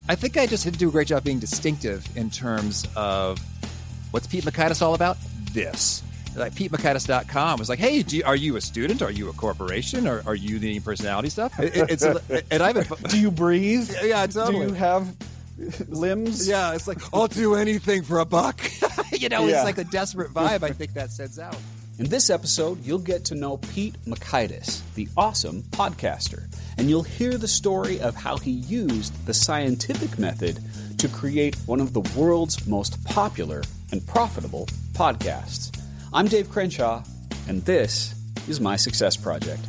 I think I just had to do a great job being distinctive in terms of what's Pete Mockaitis all about? This. Like PeteMockaitis.com was like, hey, are you a student? Are you a corporation? Or are you the personality stuff? And I've Do you breathe? Yeah, totally. Do you have limbs? Yeah, it's like, I'll do anything for $1. It's like a desperate vibe I think that sends out. In this episode, you'll get to know Pete Mockaitis, the awesome podcaster, and you'll hear the story of how he used the scientific method to create one of the world's most popular and profitable podcasts. I'm Dave Crenshaw, and this is My Success Project.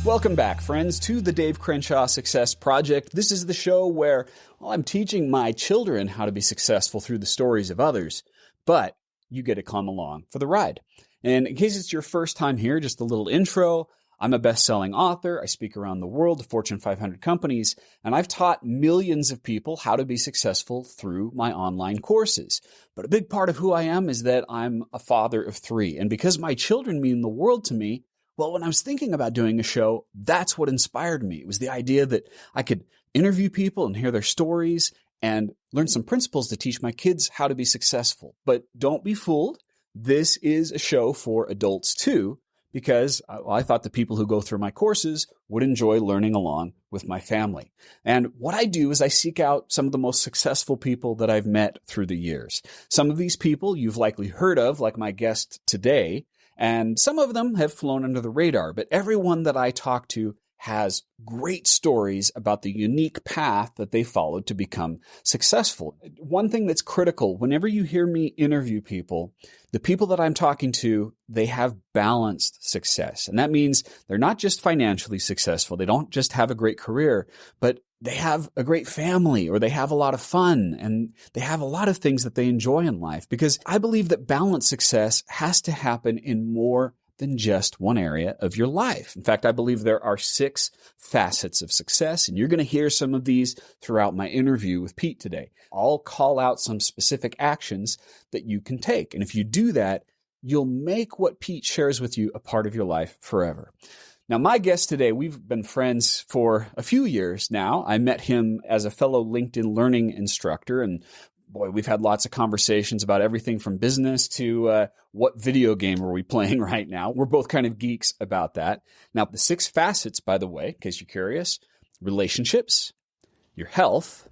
Welcome back, friends, to the Dave Crenshaw Success Project. This is the show where I'm teaching my children how to be successful through the stories of others, but you get to come along for the ride. And in case it's your first time here, just a little intro. I'm a best-selling author. I speak around the world to Fortune 500 companies, and I've taught millions of people how to be successful through my online courses. But a big part of who I am is that I'm a father of 3. And because my children mean the world to me, well, when I was thinking about doing a show, that's what inspired me. It was the idea that I could interview people and hear their stories and learn some principles to teach my kids how to be successful. But don't be fooled. This is a show for adults too, because I thought the people who go through my courses would enjoy learning along with my family. And what I do is I seek out some of the most successful people that I've met through the years. Some of these people you've likely heard of, like my guest today, and some of them have flown under the radar, but everyone that I talk to has great stories about the unique path that they followed to become successful. One thing that's critical, whenever you hear me interview people, the people that I'm talking to, they have balanced success. And that means they're not just financially successful. They don't just have a great career, but they have a great family, or they have a lot of fun, and they have a lot of things that they enjoy in life. Because I believe that balanced success has to happen in more than just one area of your life. In fact, I believe there are 6 facets of success, and you're going to hear some of these throughout my interview with Pete today. I'll call out some specific actions that you can take. And if you do that, you'll make what Pete shares with you a part of your life forever. Now, my guest today, we've been friends for a few years now. I met him as a fellow LinkedIn learning instructor, and boy, we've had lots of conversations about everything from business to what video game are we playing right now. We're both kind of geeks about that. Now, the 6 facets, by the way, in case you're curious: relationships, your health,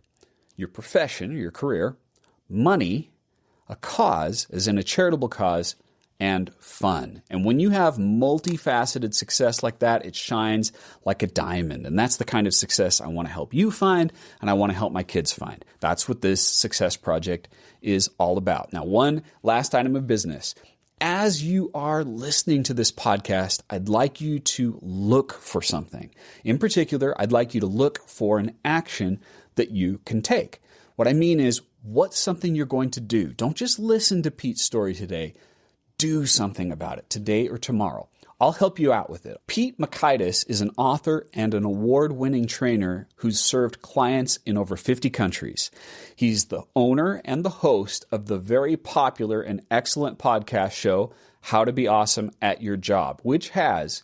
your profession, your career, money, a cause, as in a charitable cause, and fun. And when you have multifaceted success like that, it shines like a diamond. And that's the kind of success I want to help you find, and I want to help my kids find. That's what this success project is all about. Now, one last item of business. As you are listening to this podcast, I'd like you to look for something. In particular, I'd like you to look for an action that you can take. What I mean is, what's something you're going to do? Don't just listen to Pete's story today. Do something about it today or tomorrow. I'll help you out with it. Pete Mockaitis is an author and an award-winning trainer who's served clients in over 50 countries. He's the owner and the host of the very popular and excellent podcast show, How to Be Awesome at Your Job, which has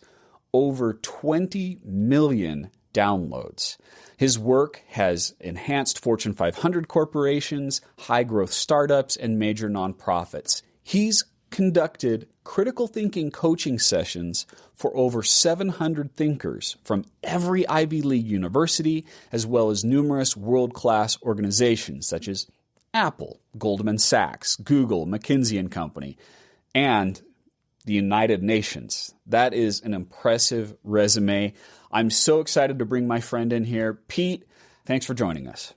over 20 million downloads. His work has enhanced Fortune 500 corporations, high-growth startups, and major nonprofits. He's conducted critical thinking coaching sessions for over 700 thinkers from every Ivy League university, as well as numerous world-class organizations such as Apple, Goldman Sachs, Google, McKinsey & Company, and the United Nations. That is an impressive resume. I'm so excited to bring my friend in here. Pete, thanks for joining us.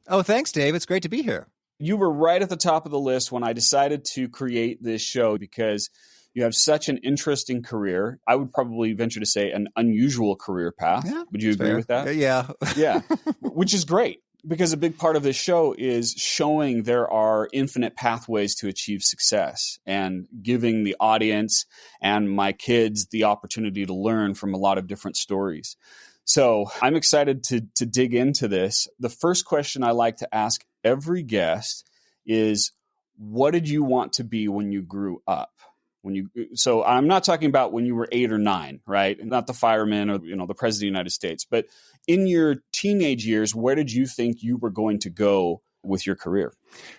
Oh, thanks, Dave. It's great to be here. You were right at the top of the list when I decided to create this show because you have such an interesting career. I would probably venture to say an unusual career path. Yeah, would you agree with that? Yeah. Yeah, which is great because a big part of this show is showing there are infinite pathways to achieve success and giving the audience and my kids the opportunity to learn from a lot of different stories. So I'm excited to dig into this. The first question I like to ask every guest is, what did you want to be when you grew up? So I'm not talking about when you were 8 or 9, right? Not the fireman or, the president of the United States, but in your teenage years, where did you think you were going to go with your career?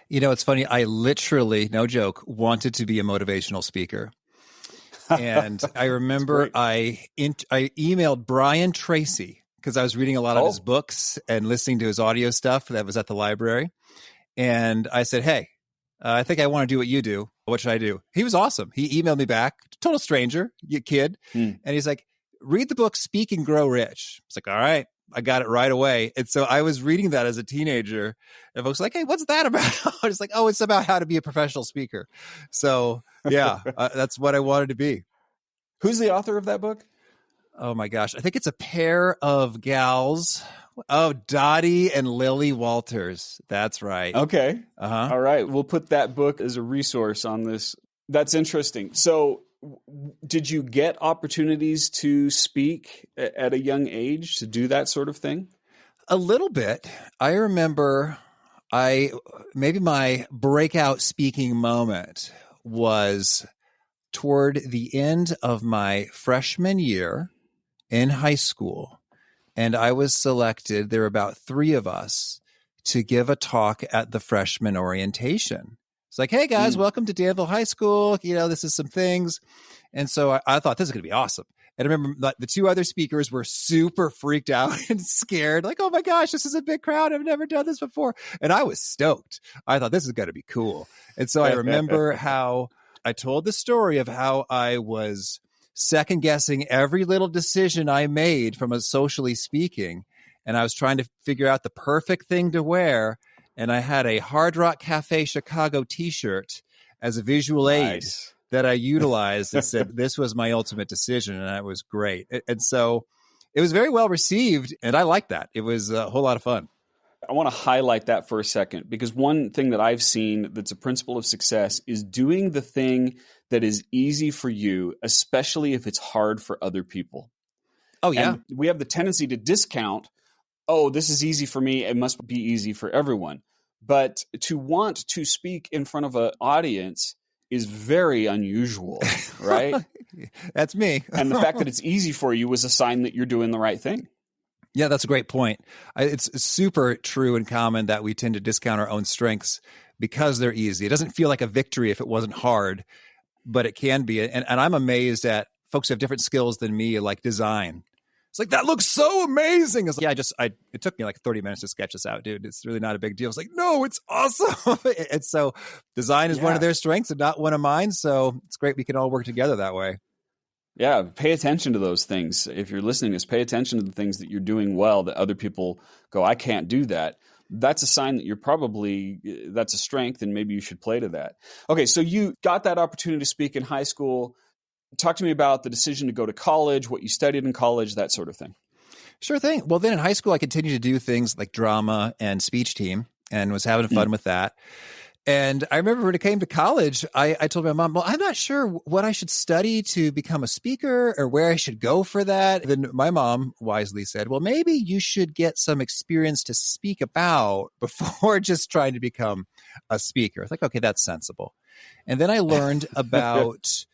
It's funny. I literally, no joke, wanted to be a motivational speaker. And I remember I emailed Brian Tracy because I was reading a lot of his books and listening to his audio stuff that was at the library. And I said, hey, I think I want to do what you do. What should I do? He was awesome. He emailed me back, total stranger, kid. And he's like, read the book, Speak and Grow Rich. It's like, all right, I got it right away. And so I was reading that as a teenager. And folks were like, hey, what's that about? I was like, oh, it's about how to be a professional speaker. So yeah, that's what I wanted to be. Who's the author of that book? Oh my gosh. I think it's a pair of gals. Oh, Dottie and Lily Walters. That's right. Okay. All right. We'll put that book as a resource on this. That's interesting. So did you get opportunities to speak at a young age, to do that sort of thing? A little bit. I remember maybe my breakout speaking moment was toward the end of my freshman year in high school. And I was selected, there were about 3 of us, to give a talk at the freshman orientation. It's like, hey guys, welcome to Danville High School. This is some things. And so I thought this is going to be awesome. And I remember the 2 other speakers were super freaked out and scared. Like, oh my gosh, this is a big crowd. I've never done this before. And I was stoked. I thought this is going to be cool. And so I remember how I told the story of how I was second guessing every little decision I made from a socially speaking. And I was trying to figure out the perfect thing to wear. And I had a Hard Rock Cafe Chicago t-shirt as a visual aid that I utilized and said, this was my ultimate decision. And that was great. And so it was very well received. And I liked that. It was a whole lot of fun. I want to highlight that for a second, because one thing that I've seen that's a principle of success is doing the thing that is easy for you, especially if it's hard for other people. Oh, yeah. And we have the tendency to discount, oh, this is easy for me, it must be easy for everyone. But to want to speak in front of an audience is very unusual, right? That's me. And the fact that it's easy for you is a sign that you're doing the right thing. Yeah, that's a great point. It's super true and common that we tend to discount our own strengths because they're easy. It doesn't feel like a victory if it wasn't hard, but it can be. And I'm amazed at folks who have different skills than me, like design. It's like, that looks so amazing. It's like, yeah, it took me like 30 minutes to sketch this out, dude. It's really not a big deal. It's like, no, it's awesome. And so design is one of their strengths and not one of mine. So it's great we can all work together that way. Yeah, pay attention to those things. If you're listening to this, pay attention to the things that you're doing well that other people go, I can't do that. That's a sign that that's a strength, and maybe you should play to that. Okay, so you got that opportunity to speak in high school. Talk to me about the decision to go to college, what you studied in college, that sort of thing. Sure thing. Well, then in high school, I continued to do things like drama and speech team and was having fun with that. And I remember when it came to college, I told my mom, well, I'm not sure what I should study to become a speaker or where I should go for that. Then my mom wisely said, well, maybe you should get some experience to speak about before just trying to become a speaker. I was like, okay, that's sensible. And then I learned about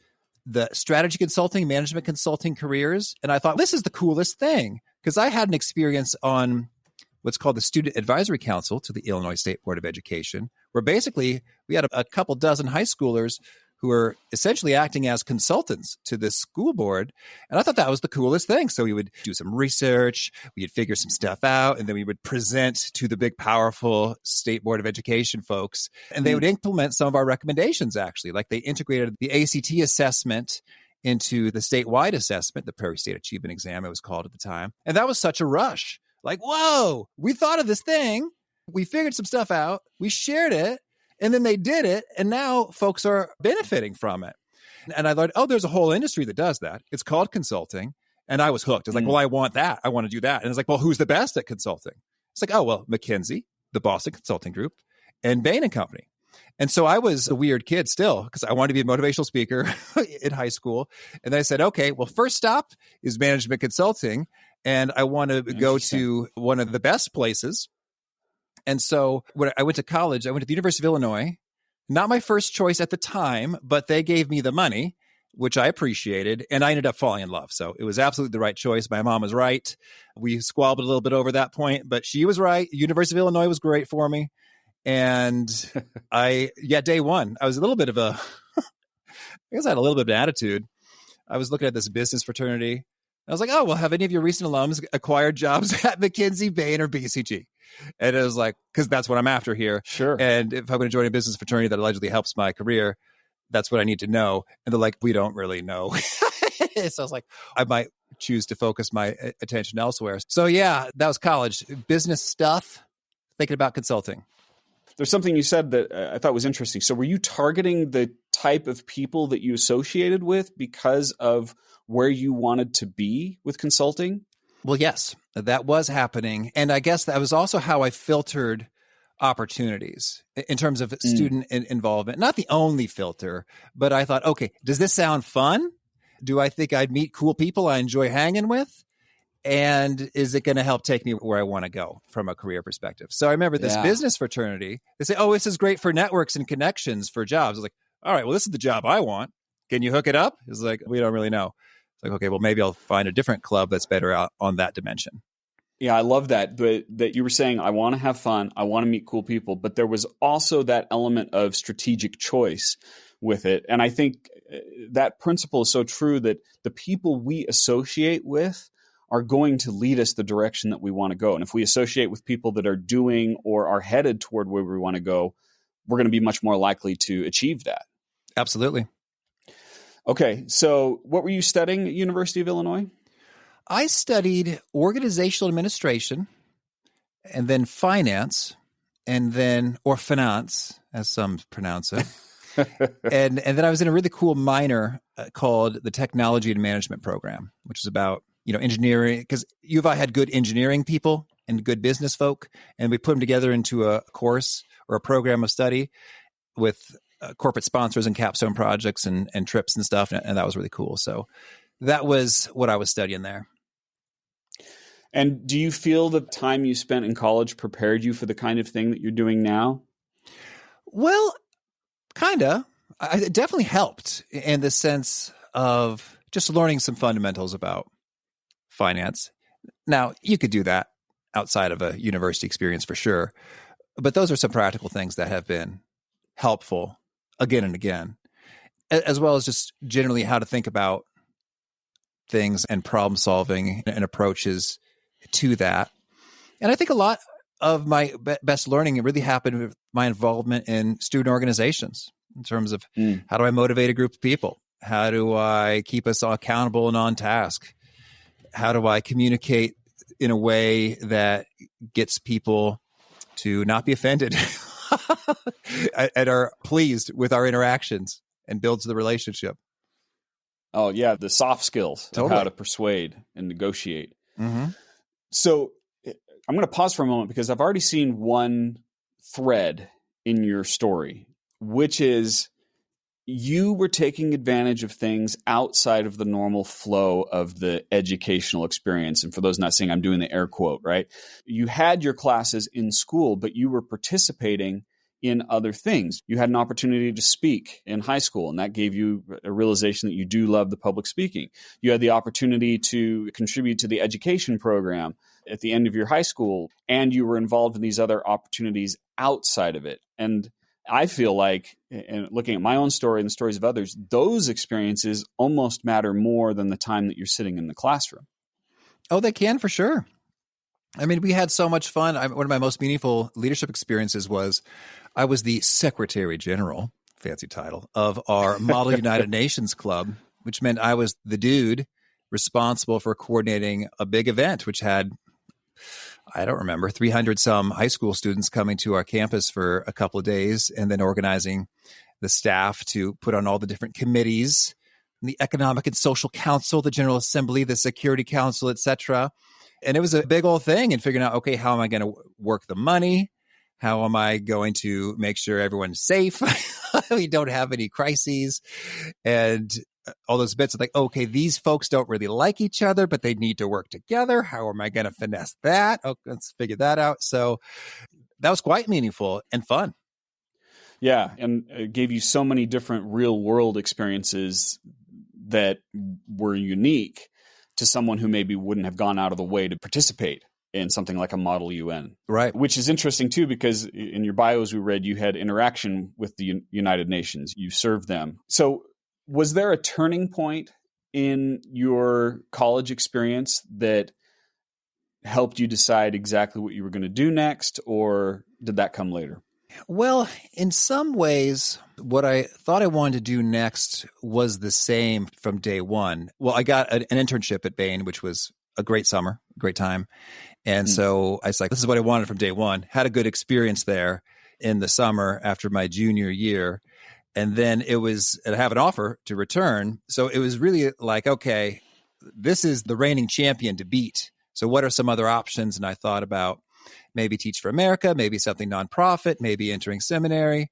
the strategy consulting, management consulting careers. And I thought, this is the coolest thing, because I had an experience on what's called the Student Advisory Council to the Illinois State Board of Education, where basically we had a couple dozen high schoolers who were essentially acting as consultants to this school board. And I thought that was the coolest thing. So we would do some research, we'd figure some stuff out, and then we would present to the big, powerful State Board of Education folks. And they would implement some of our recommendations, actually. Like they integrated the ACT assessment into the statewide assessment, the Prairie State Achievement Exam, it was called at the time. And that was such a rush. Like, whoa, we thought of this thing. We figured some stuff out. We shared it. And then they did it. And now folks are benefiting from it. And I learned, there's a whole industry that does that. It's called consulting. And I was hooked. It's like, well, I want that. I want to do that. And it's like, well, who's the best at consulting? It's like, McKinsey, the Boston Consulting Group, and Bain and Company. And so I was a weird kid still, because I wanted to be a motivational speaker in high school. And then I said, okay, well, first stop is management consulting. And I want to go to one of the best places. And so when I went to college, I went to the University of Illinois, not my first choice at the time, but they gave me the money. which I appreciated. And I ended up falling in love. So it was absolutely the right choice. My mom was right. We squabbled a little bit over that point, but she was right. University of Illinois was great for me. And day one, I was a little bit of I guess I had a little bit of an attitude. I was looking at this business fraternity. I was like, oh, well, have any of your recent alums acquired jobs at McKinsey, Bain, or BCG? And it was like, because that's what I'm after here. Sure. And if I'm going to join a business fraternity that allegedly helps my career, that's what I need to know. And they're like, we don't really know. So I was like, I might choose to focus my attention elsewhere. So yeah, that was college. Business stuff, thinking about consulting. There's something you said that I thought was interesting. So were you targeting the type of people that you associated with because of where you wanted to be with consulting? Well, yes, that was happening. And I guess that was also how I filtered opportunities in terms of student involvement. Not the only filter, but I thought, okay, does this sound fun? Do I think I'd meet cool people I enjoy hanging with? And is it going to help take me where I want to go from a career perspective? So I remember this business fraternity. They say, oh, this is great for networks and connections for jobs. I was like, all right, well, this is the job I want. Can you hook it up? It's like, we don't really know. It's like, okay, well, maybe I'll find a different club that's better out on that dimension. Yeah, I love that. That you were saying, I want to have fun. I want to meet cool people. But there was also that element of strategic choice with it. And I think that principle is so true that the people we associate with are going to lead us the direction that we want to go. And if we associate with people that are doing or are headed toward where we want to go, we're going to be much more likely to achieve that. Absolutely. Okay. So what were you studying at University of Illinois? I studied organizational administration and then finance or finance, as some pronounce it. and then I was in a really cool minor called the Technology and Management program, which is about engineering, because U of I had good engineering people and good business folk, and we put them together into a course or a program of study with corporate sponsors and capstone projects and trips and stuff, and that was really cool. So that was what I was studying there. And do you feel the time you spent in college prepared you for the kind of thing that you're doing now? Well, kind of. It definitely helped in the sense of just learning some fundamentals about finance. Now, you could do that outside of a university experience for sure, but those are some practical things that have been helpful again and again, as well as just generally how to think about things and problem solving and approaches to that. And I think a lot of my best learning really happened with my involvement in student organizations in terms of how do I motivate a group of people? How do I keep us accountable and on task? How do I communicate in a way that gets people to not be offended and are pleased with our interactions and builds the relationship? Oh, yeah, the soft skills of how to persuade and negotiate. Mm-hmm. So I'm going to pause for a moment because I've already seen one thread in your story, which is you were taking advantage of things outside of the normal flow of the educational experience. And for those not seeing, I'm doing the air quote, right? You had your classes in school, but you were participating in other things. You had an opportunity to speak in high school, and that gave you a realization that you do love the public speaking. You had the opportunity to contribute to the education program at the end of your high school, and you were involved in these other opportunities outside of it. And I feel like, and looking at my own story and the stories of others, those experiences almost matter more than the time that you're sitting in the classroom. Oh, they can for sure. I mean, we had so much fun. One of my most meaningful leadership experiences was I was the Secretary General, fancy title, of our Model United Nations Club, which meant I was the dude responsible for coordinating a big event, which had, I don't remember, 300 some high school students coming to our campus for a couple of days, and then organizing the staff to put on all the different committees, the Economic and Social Council, the General Assembly, the Security Council, etc. And it was a big old thing, and figuring out, okay, how am I going to work the money? How am I going to make sure everyone's safe? We don't have any crises, and all those bits of like, okay, these folks don't really like each other, but they need to work together. How am I going to finesse that? Oh, let's figure that out. So that was quite meaningful and fun. Yeah. And it gave you so many different real world experiences that were unique to someone who maybe wouldn't have gone out of the way to participate in something like a Model UN. Right. Which is interesting too, because in your bios we read you had interaction with the United Nations. You served them. So was there a turning point in your college experience that helped you decide exactly what you were going to do next, or did that come later? Well, in some ways, what I thought I wanted to do next was the same from day one. Well, I got an internship at Bain, which was a great summer, great time. And so I was like, this is what I wanted from day one. Had a good experience there in the summer after my junior year. And then I have an offer to return. So it was really like, okay, this is the reigning champion to beat. So what are some other options? And I thought about maybe Teach for America, maybe something nonprofit, maybe entering seminary.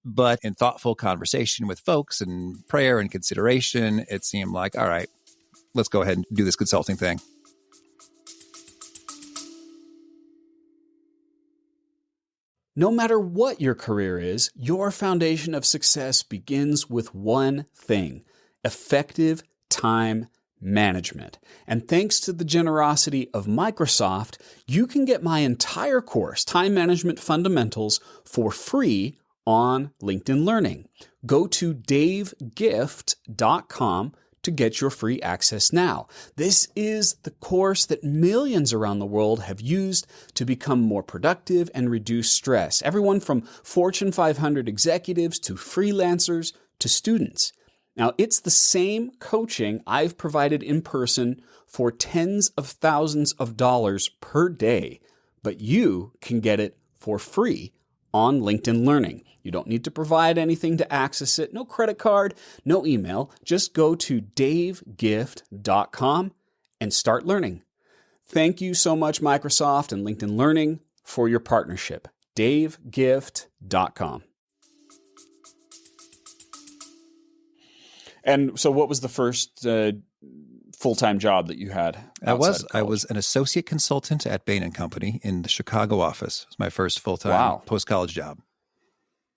But in thoughtful conversation with folks and prayer and consideration, it seemed like, all right, let's go ahead and do this consulting thing. No matter what your career is, your foundation of success begins with one thing: effective time management. And thanks to the generosity of Microsoft, you can get my entire course, Time Management Fundamentals, for free on LinkedIn Learning. Go to davegift.com to get your free access now. This is the course that millions around the world have used to become more productive and reduce stress. Everyone from Fortune 500 executives to freelancers to students. Now, it's the same coaching I've provided in person for tens of thousands of dollars per day, but you can get it for free on LinkedIn Learning. You don't need to provide anything to access it. No credit card, no email. Just go to davegift.com and start learning. Thank you so much, Microsoft and LinkedIn Learning, for your partnership. davegift.com. And so what was the first full-time job that you had? I was an associate consultant at Bain & Company in the Chicago office. It was my first full-time post-college job.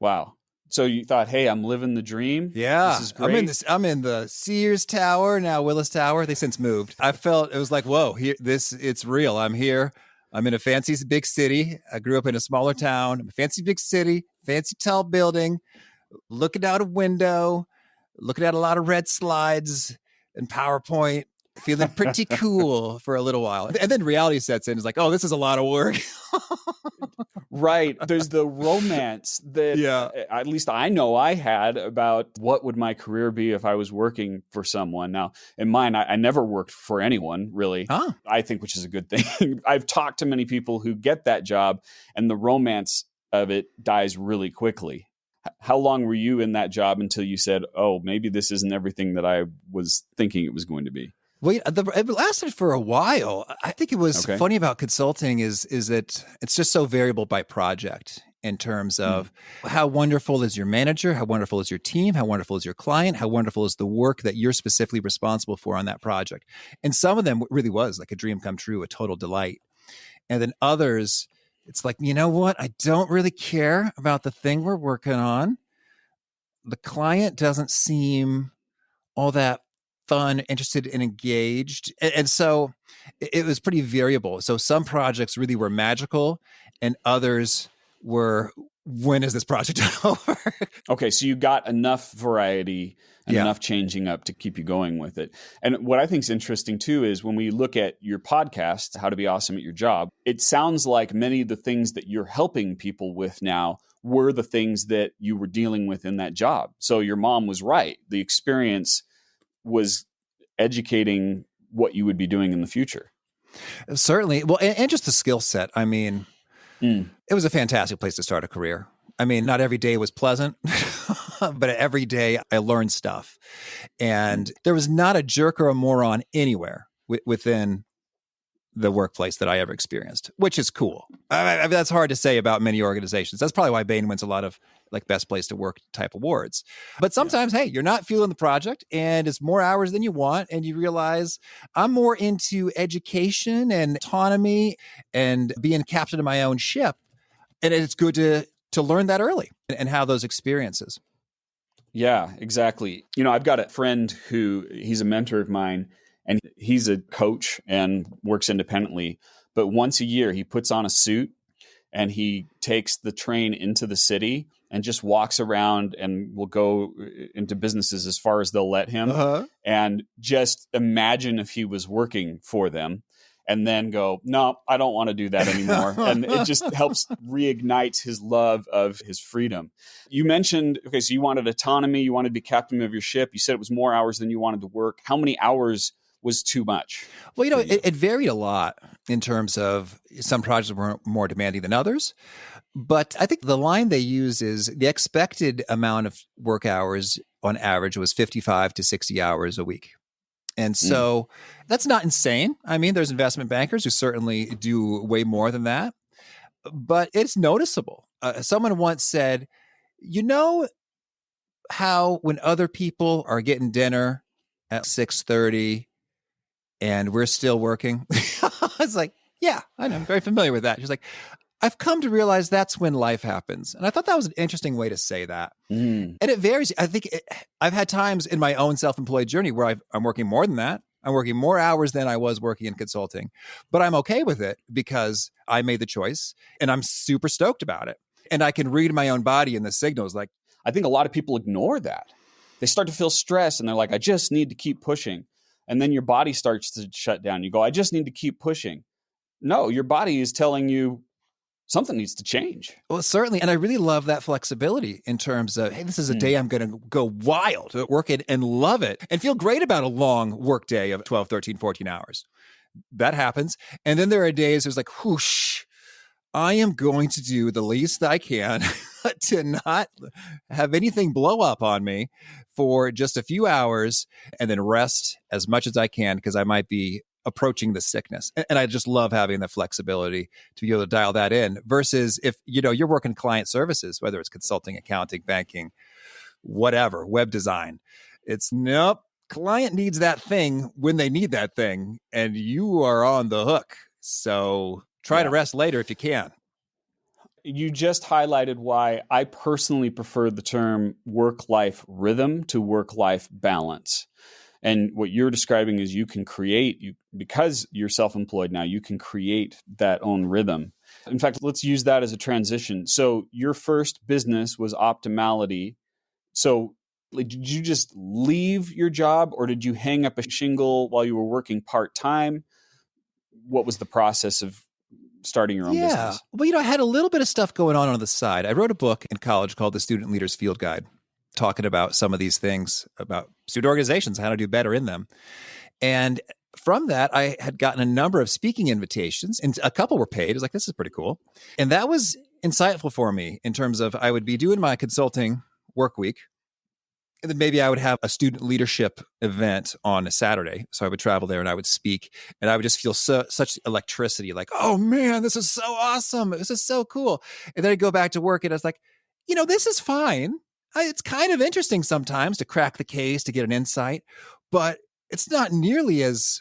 Wow. So you thought, hey, I'm living the dream. Yeah. This is great. I'm in the Sears Tower, now Willis Tower. They since moved. I felt it was like, whoa, it's real. I'm here. I'm in a fancy big city. I grew up in a smaller town. A fancy big city, fancy tall building, looking out a window, looking at a lot of red slides and PowerPoint, feeling pretty cool for a little while. And then reality sets in. It's like, oh, this is a lot of work. Right. There's the romance that at least I know I had about what would my career be if I was working for someone. Now, in mine, I never worked for anyone, really. Huh. I think, which is a good thing. I've talked to many people who get that job, and the romance of it dies really quickly. How long were you in that job until you said, oh, maybe this isn't everything that I was thinking it was going to be? Well, it lasted for a while. I think it was funny about consulting is that it's just so variable by project in terms of how wonderful is your manager, how wonderful is your team, how wonderful is your client, how wonderful is the work that you're specifically responsible for on that project. And some of them really was like a dream come true, a total delight. And then others, it's like, you know what? I don't really care about the thing we're working on. The client doesn't seem all that fun, interested, and engaged. And so it was pretty variable. So some projects really were magical and others were, when is this project over? Okay, so you got enough variety and enough changing up to keep you going with it. And what I think is interesting too is when we look at your podcast, How to Be Awesome at Your Job, it sounds like many of the things that you're helping people with now were the things that you were dealing with in that job. So your mom was right. The experience was educating what you would be doing in the future. Certainly. Well, and just the skill set. I mean, it was a fantastic place to start a career. I mean, not every day was pleasant, but every day I learned stuff. And there was not a jerk or a moron anywhere within the workplace that I ever experienced, which is cool. I mean, that's hard to say about many organizations. That's probably why Bain wins a lot of like best place to work type awards. But sometimes, hey, you're not feeling the project and it's more hours than you want. And you realize I'm more into education and autonomy and being captain of my own ship. And it's good to learn that early and have those experiences. Yeah, exactly. I've got a friend who he's a mentor of mine, and he's a coach and works independently. But once a year, he puts on a suit and he takes the train into the city and just walks around and will go into businesses as far as they'll let him. Uh-huh. And just imagine if he was working for them and then go, no, I don't want to do that anymore. And it just helps reignite his love of his freedom. You mentioned, okay, so you wanted autonomy, you wanted to be captain of your ship. You said it was more hours than you wanted to work. How many hours was too much? Well, it varied a lot in terms of some projects were more demanding than others. But I think the line they use is the expected amount of work hours on average was 55 to 60 hours a week. And so that's not insane. I mean, there's investment bankers who certainly do way more than that, but it's noticeable. Someone once said, you know how when other people are getting dinner at 6:30 and we're still working? I was like, yeah, I know. I'm very familiar with that. She's like, I've come to realize that's when life happens. And I thought that was an interesting way to say that. And it varies. I think I've had times in my own self-employed journey where I'm working more than that. I'm working more hours than I was working in consulting, but I'm okay with it because I made the choice and I'm super stoked about it. And I can read my own body and the signals. Like, I think a lot of people ignore that. They start to feel stress and they're like, I just need to keep pushing. And then your body starts to shut down. You go, I just need to keep pushing. No, your body is telling you, something needs to change. Well, certainly. And I really love that flexibility in terms of, hey, this is a day I'm going to go wild at work and love it and feel great about a long work day of 12, 13, 14 hours. That happens. And then there are days there's like, whoosh, I am going to do the least that I can to not have anything blow up on me for just a few hours and then rest as much as I can because I might be approaching the sickness. And I just love having the flexibility to be able to dial that in versus if, you're working client services, whether it's consulting, accounting, banking, whatever, web design. It's nope. Client needs that thing when they need that thing and you are on the hook. So try to rest later if you can. You just highlighted why I personally prefer the term work-life rhythm to work-life balance. And what you're describing is you can create, because you're self-employed now, you can create that own rhythm. In fact, let's use that as a transition. So your first business was Optimality. So did you just leave your job or did you hang up a shingle while you were working part-time? What was the process of starting your own business? Well, I had a little bit of stuff going on the side. I wrote a book in college called The Student Leader's Field Guide, talking about some of these things about student organizations, how to do better in them. And from that, I had gotten a number of speaking invitations and a couple were paid. I was like, this is pretty cool. And that was insightful for me in terms of I would be doing my consulting work week. And then maybe I would have a student leadership event on a Saturday. So I would travel there and I would speak and I would just feel such electricity, like, oh man, this is so awesome. This is so cool. And then I'd go back to work and I was like, this is fine. It's kind of interesting sometimes to crack the case, to get an insight, but it's not nearly as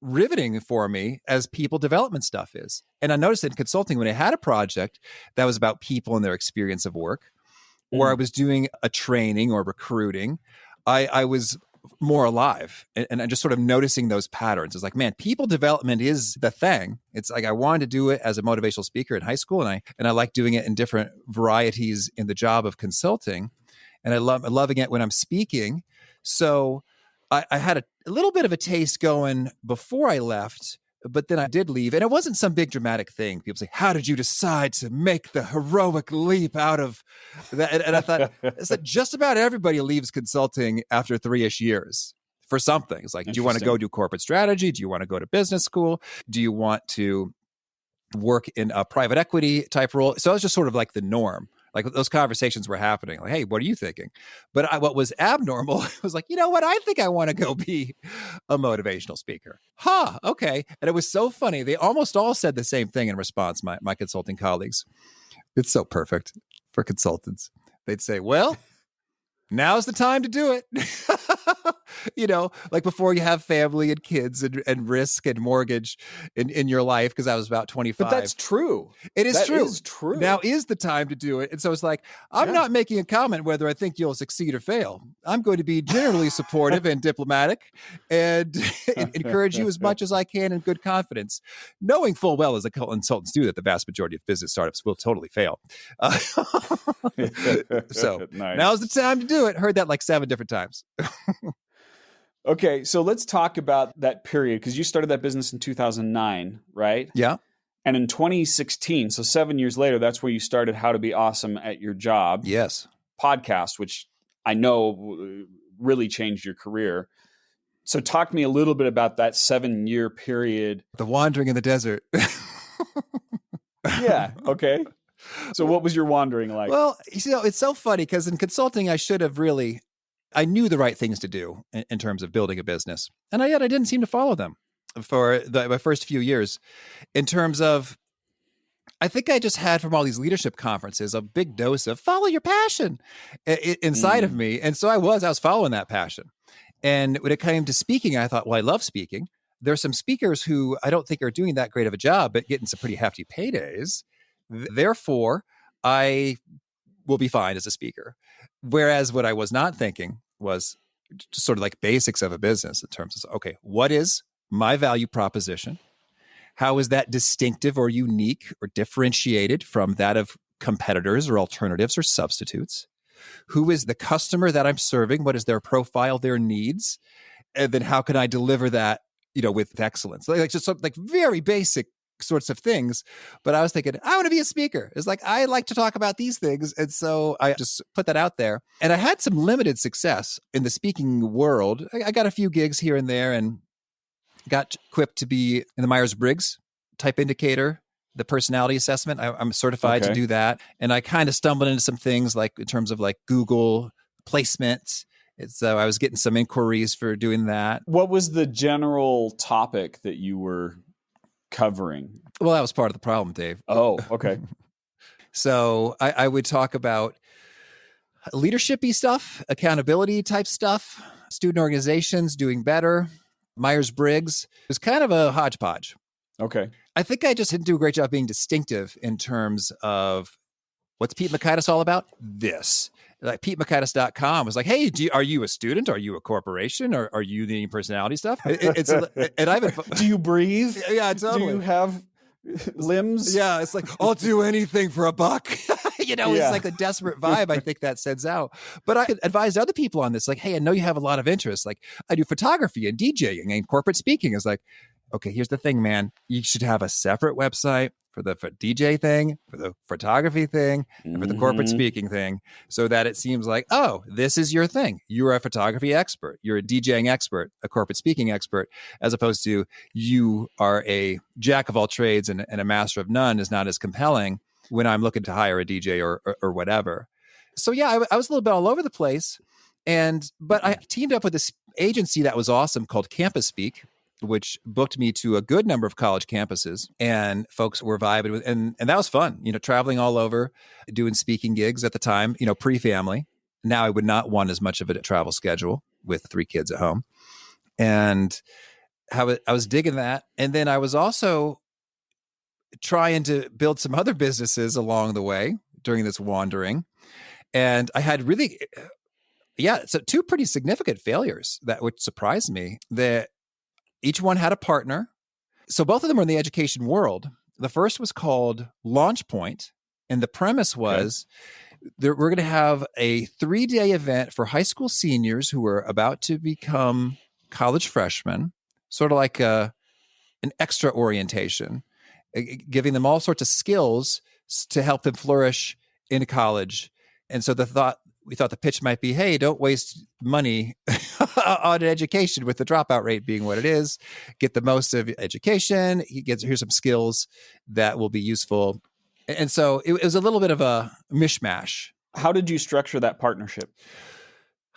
riveting for me as people development stuff is. And I noticed in consulting, when I had a project that was about people and their experience of work, or I was doing a training or recruiting, I was more alive. And I'm just sort of noticing those patterns. It's like, man, people development is the thing. It's like I wanted to do it as a motivational speaker in high school, and I like doing it in different varieties in the job of consulting. And I love loving it when I'm speaking. So I had a little bit of a taste going before I left, but then I did leave. And it wasn't some big dramatic thing. People say, how did you decide to make the heroic leap out of that? And I thought, it's like just about everybody leaves consulting after 3-ish years for something. It's like, do you want to go do corporate strategy? Do you want to go to business school? Do you want to work in a private equity type role? So it was just sort of like the norm. Like those conversations were happening. Like, hey, what are you thinking? But what was abnormal was like, you know what? I think I want to go be a motivational speaker. Okay. And it was so funny. They almost all said the same thing in response, my consulting colleagues. It's so perfect for consultants. They'd say, well, now's the time to do it. like before you have family and kids and risk and mortgage in your life, because I was about 25. But that's true. It is That true. is true. Now is the time to do it. And so it's like, I'm not making a comment whether I think you'll succeed or fail. I'm going to be generally supportive and diplomatic and encourage you as much as I can in good confidence, knowing full well as the consultants do that the vast majority of business startups will totally fail. So Nice. Now's the time to do it. Heard that like 7 different times. Okay, so let's talk about that period, because you started that business in 2009, right? Yeah. And in 2016, so 7 years later, that's where you started How to Be Awesome at Your Job. Yes. Podcast, which I know really changed your career. So talk to me a little bit about that 7-year period. The wandering in the desert. Yeah. Okay. So what was your wandering like? Well, it's so funny because in consulting, I knew the right things to do in terms of building a business. And yet I didn't seem to follow them for my first few years. In terms of, I think I just had from all these leadership conferences a big dose of follow your passion inside of me. And so I was following that passion. And when it came to speaking, I thought, well, I love speaking. There's some speakers who I don't think are doing that great of a job, but getting some pretty hefty paydays. Therefore, I will be fine as a speaker. Whereas what I was not thinking was just sort of like basics of a business in terms of, okay, what is my value proposition? How is that distinctive or unique or differentiated from that of competitors or alternatives or substitutes? Who is the customer that I'm serving? What is their profile, their needs? And then how can I deliver that, with excellence? Like just some, like very basic sorts of things. But I was thinking, I want to be a speaker. It's like, I like to talk about these things. And so I just put that out there. And I had some limited success in the speaking world. I got a few gigs here and there and got equipped to be in the Myers-Briggs type indicator, the personality assessment. I'm certified to do that. And I kind of stumbled into some things like in terms of like Google placement. So I was getting some inquiries for doing that. What was the general topic that you were covering? Well, that was part of the problem, Dave. Oh, okay. So I would talk about leadership-y stuff, accountability type stuff, student organizations doing better, Myers-Briggs. It was kind of a hodgepodge. Okay. I think I just didn't do a great job being distinctive in terms of what's Pete Mockaitis all about? This. Like PeteMockaitis.com was like, hey, are you a student? Are you a corporation? Or are you the personality stuff? And I've been, do you breathe? Yeah, totally. Do you have limbs? Yeah, it's like, I'll do anything for a buck. It's like a desperate vibe I think that sends out. But I advised other people on this, like, hey, I know you have a lot of interest. Like, I do photography and DJing and corporate speaking. Is like, okay, here's the thing, man. You should have a separate website for the DJ thing, for the photography thing, and for the corporate speaking thing, so that it seems like, oh, this is your thing. You're a photography expert. You're a DJing expert, a corporate speaking expert, as opposed to you are a jack of all trades and a master of none is not as compelling when I'm looking to hire a DJ or whatever. So yeah, I was a little bit all over the place. But I teamed up with this agency that was awesome called Campus Speak, which booked me to a good number of college campuses, and folks were vibing with, and that was fun, traveling all over, doing speaking gigs at the time, pre-family. Now I would not want as much of a travel schedule with 3 kids at home. And I was digging that. And then I was also trying to build some other businesses along the way during this wandering. And I had really, so 2 pretty significant failures which surprised me, that each one had a partner. So both of them were in the education world. The first was called Launch Point. And the premise was that we're going to have a 3-day event for high school seniors who are about to become college freshmen, sort of like an extra orientation, giving them all sorts of skills to help them flourish in college. And so we thought the pitch might be, hey, don't waste money on education with the dropout rate being what it is. Get the most of education. Here's some skills that will be useful. And so it was a little bit of a mishmash. How did you structure that partnership?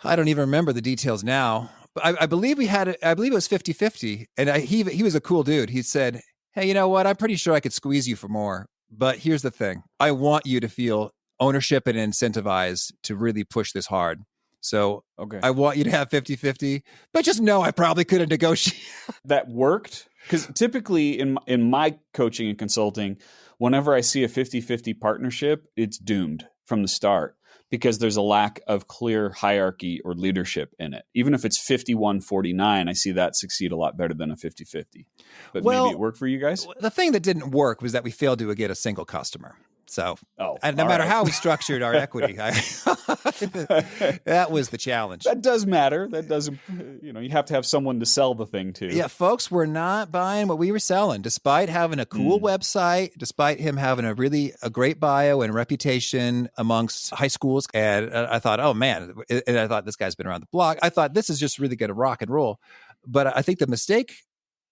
I don't even remember the details now. But I believe it was 50-50. And he was a cool dude. He said, hey, you know what? I'm pretty sure I could squeeze you for more. But here's the thing. I want you to feel ownership and incentivized to really push this hard. So Okay. I want you to have 50-50, but just know I probably could have negotiated. That worked? Because typically in my coaching and consulting, whenever I see a 50-50 partnership, it's doomed from the start because there's a lack of clear hierarchy or leadership in it. Even if it's 51-49, I see that succeed a lot better than a 50-50. But maybe it worked for you guys? The thing that didn't work was that we failed to get a single customer. So, and no matter how we structured our equity, that was the challenge. That does matter. That doesn't, you have to have someone to sell the thing to. Yeah, folks were not buying what we were selling, despite having a cool website, despite him having a great bio and reputation amongst high schools. And I thought, oh man, and I thought this guy's been around the block. I thought this is just really going to rock and roll. But I think the mistake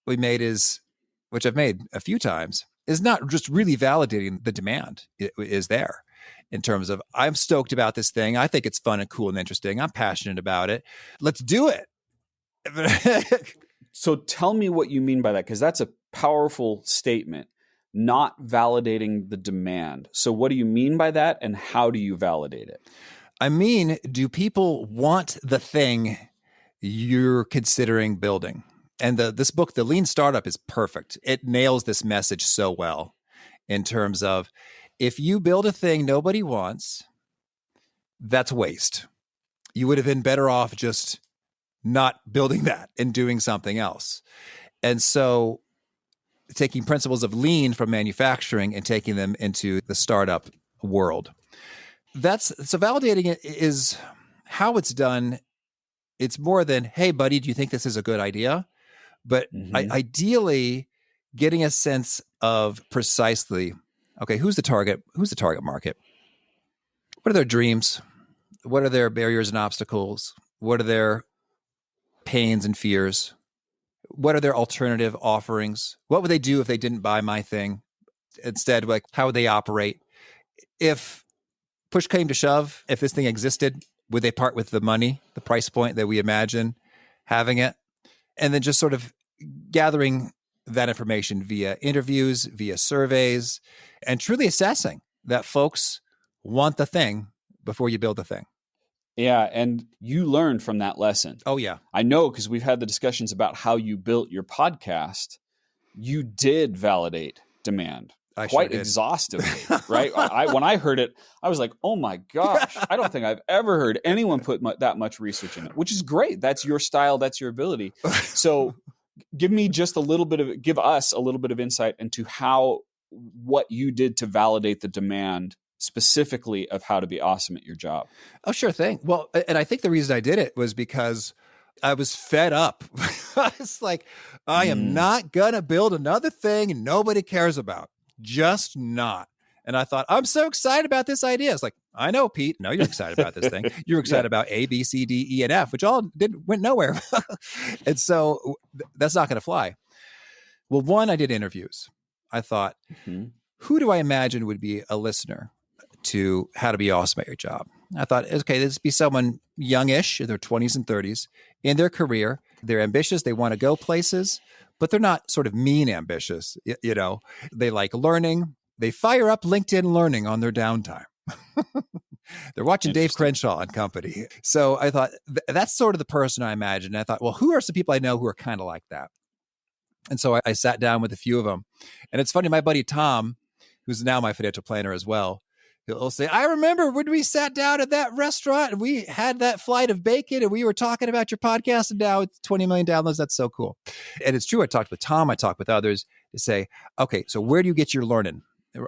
we made is, which I've made a few times, is not just really validating the demand is there in terms of, I'm stoked about this thing. I think it's fun and cool and interesting. I'm passionate about it. Let's do it. So tell me what you mean by that, because that's a powerful statement, not validating the demand. So what do you mean by that, and how do you validate it? I mean, do people want the thing you're considering building? And this book, The Lean Startup, is perfect. It nails this message so well in terms of, if you build a thing nobody wants, that's waste. You would have been better off just not building that and doing something else. And so taking principles of lean from manufacturing and taking them into the startup world. So validating it is how it's done. It's more than, hey, buddy, do you think this is a good idea? But ideally, getting a sense of precisely, okay, who's the target market? What are their dreams? What are their barriers and obstacles? What are their pains and fears? What are their alternative offerings? What would they do if they didn't buy my thing? Instead, like, how would they operate? If push came to shove, if this thing existed, would they part with the money, the price point that we imagine having it? And then just sort of gathering that information via interviews, via surveys, and truly assessing that folks want the thing before you build the thing. Yeah, and you learned from that lesson. Oh, yeah. I know, because we've had the discussions about how you built your podcast. You did validate demand quite exhaustively, right? When I heard it, I was like, oh my gosh, I don't think I've ever heard anyone put that much research in it, which is great. That's your style. That's your ability. So give us a little bit of insight into what you did to validate the demand specifically of how to be awesome at your job. Oh, sure thing. Well, and I think the reason I did it was because I was fed up. I was like, I am not going to build another thing nobody cares about. Just not. And I thought, I'm so excited about this idea. It's like, I know, Pete. No, you're excited about this thing. You're excited about A, B, C, D, E, and F, which all went nowhere. And so that's not going to fly. Well, one, I did interviews. I thought, who do I imagine would be a listener to how to be awesome at your job? I thought, okay, this would be someone youngish in their 20s and 30s in their career. They're ambitious. They want to go places, but they're not sort of mean ambitious. They like learning. They fire up LinkedIn Learning on their downtime. They're watching Dave Crenshaw and company. So I thought that's sort of the person I imagined. And I thought, well, who are some people I know who are kind of like that? And so I sat down with a few of them. And it's funny, my buddy Tom, who's now my financial planner as well, he'll say, I remember when we sat down at that restaurant and we had that flight of bacon and we were talking about your podcast, and now it's 20 million downloads. That's so cool. And it's true. I talked with Tom. I talked with others to say, okay, so where do you get your learning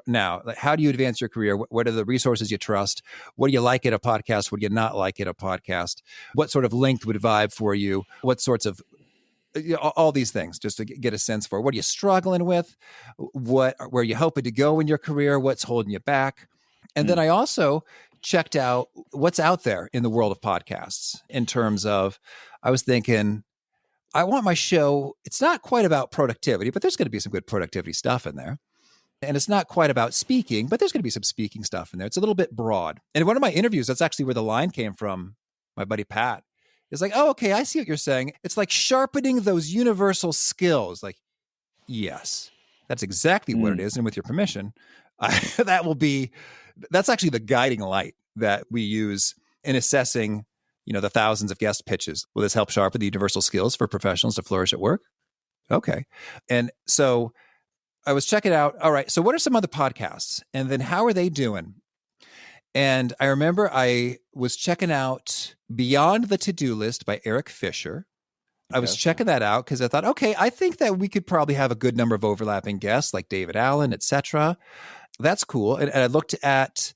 now? Like, how do you advance your career? What are the resources you trust? What do you like in a podcast? What do you not like in a podcast? What sort of length would vibe for you? What sorts of all these things, just to get a sense for what are you struggling with? Where are you hoping to go in your career? What's holding you back? And then I also checked out what's out there in the world of podcasts in terms of, I was thinking, I want my show, it's not quite about productivity, but there's going to be some good productivity stuff in there. And it's not quite about speaking, but there's going to be some speaking stuff in there. It's a little bit broad. And in one of my interviews, that's actually where the line came from, my buddy Pat. It's like, oh, okay, I see what you're saying. It's like sharpening those universal skills. Like, yes, that's exactly what it is. And with your permission, that's actually the guiding light that we use in assessing the thousands of guest pitches. Will this help sharpen the universal skills for professionals to flourish at work? Okay. And so I was checking out, all right, so what are some other podcasts? And then how are they doing? And I remember I was checking out Beyond the To-Do List by Eric Fisher. I was checking that out because I thought, okay, I think that we could probably have a good number of overlapping guests like David Allen, et cetera. That's cool. And I looked at,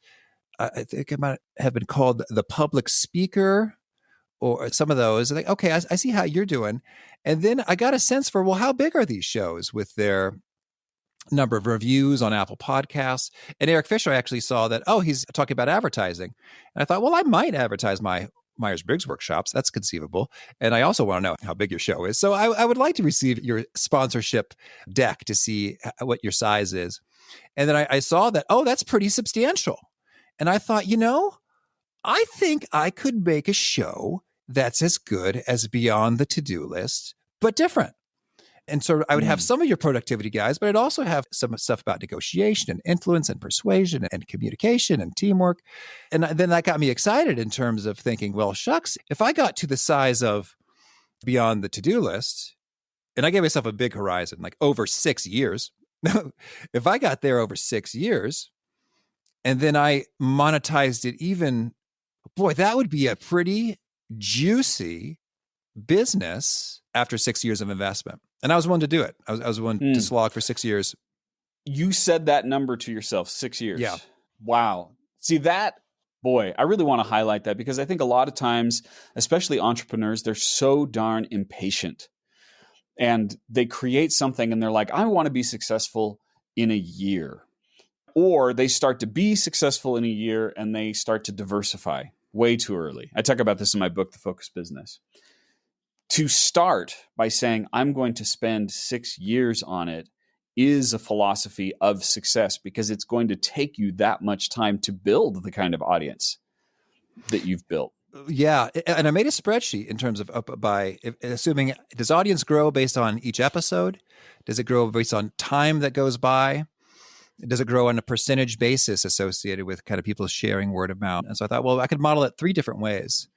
I think it might have been called The Public Speaker or some of those. Like, okay, I see how you're doing. And then I got a sense for, well, how big are these shows with their number of reviews on Apple Podcasts? And Eric Fisher, I actually saw that, he's talking about advertising. And I thought, well, I might advertise my Myers-Briggs workshops. That's conceivable. And I also want to know how big your show is. So I would like to receive your sponsorship deck to see what your size is. And then I saw that, that's pretty substantial. And I thought, I think I could make a show that's as good as Beyond the To-Do List, but different. And so I would have some of your productivity guys, but I'd also have some stuff about negotiation and influence and persuasion and communication and teamwork. And then that got me excited in terms of thinking, well, shucks, if I got to the size of Beyond the To-Do List, and I gave myself a big horizon, like over 6 years, if I got there over 6 years, and then I monetized it even, boy, that would be a pretty juicy business after 6 years of investment. And I was willing to do it. I was willing to slog for 6 years. You said that number to yourself, 6 years. Yeah. Wow. See that, boy, I really want to highlight that because I think a lot of times, especially entrepreneurs, they're so darn impatient. And they create something and they're like, I want to be successful in a year. Or they start to be successful in a year and they start to diversify way too early. I talk about this in my book, The Focused Business. To start by saying, I'm going to spend 6 years on it is a philosophy of success because it's going to take you that much time to build the kind of audience that you've built. Yeah. And I made a spreadsheet in terms of assuming, does audience grow based on each episode? Does it grow based on time that goes by? Does it grow on a percentage basis associated with kind of people sharing word of mouth? And so I thought, well, I could model it 3 different ways.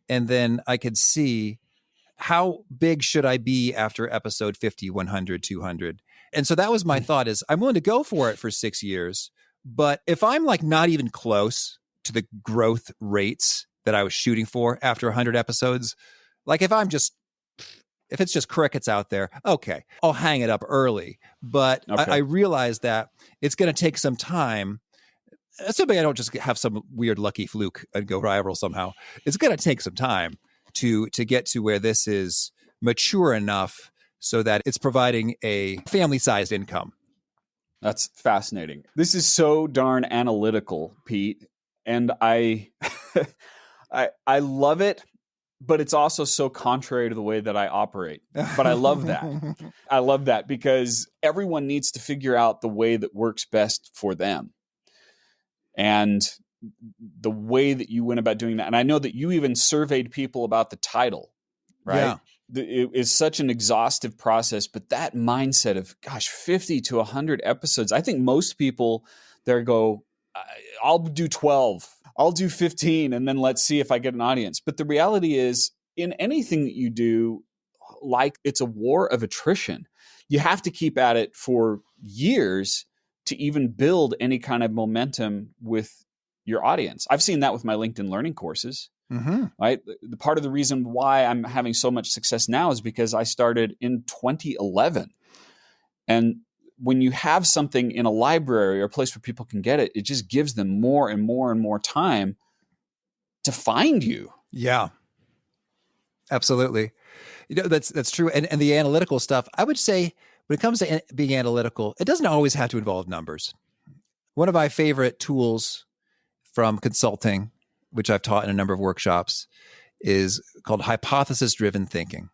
And then I could see how big should I be after episode 50, 100, 200? And so that was my thought is I'm willing to go for it for 6 years. But if I'm like not even close to the growth rates that I was shooting for after 100 episodes, like if it's just crickets out there, okay, I'll hang it up early. But okay. I realize that it's going to take some time. Assuming I don't just have some weird lucky fluke and go viral somehow, it's going to take some time to get to where this is mature enough so that it's providing a family-sized income. That's fascinating. This is so darn analytical, Pete. And I love it. But it's also so contrary to the way that I operate. But I love that. I love that because everyone needs to figure out the way that works best for them. And the way that you went about doing that. And I know that you even surveyed people about the title, right? Yeah. It is such an exhaustive process, but that mindset of, 50 to 100 episodes. I think most people there go, I'll do 12. I'll do 15 and then let's see if I get an audience. But the reality is in anything that you do, like it's a war of attrition. You have to keep at it for years to even build any kind of momentum with your audience. I've seen that with my LinkedIn Learning courses, right? The part of the reason why I'm having so much success now is because I started in 2011. And when you have something in a library or a place where people can get it, it just gives them more and more and more time to find you. Yeah, absolutely. That's true. And the analytical stuff, I would say when it comes to being analytical, it doesn't always have to involve numbers. One of my favorite tools from consulting, which I've taught in a number of workshops, is called hypothesis-driven thinking.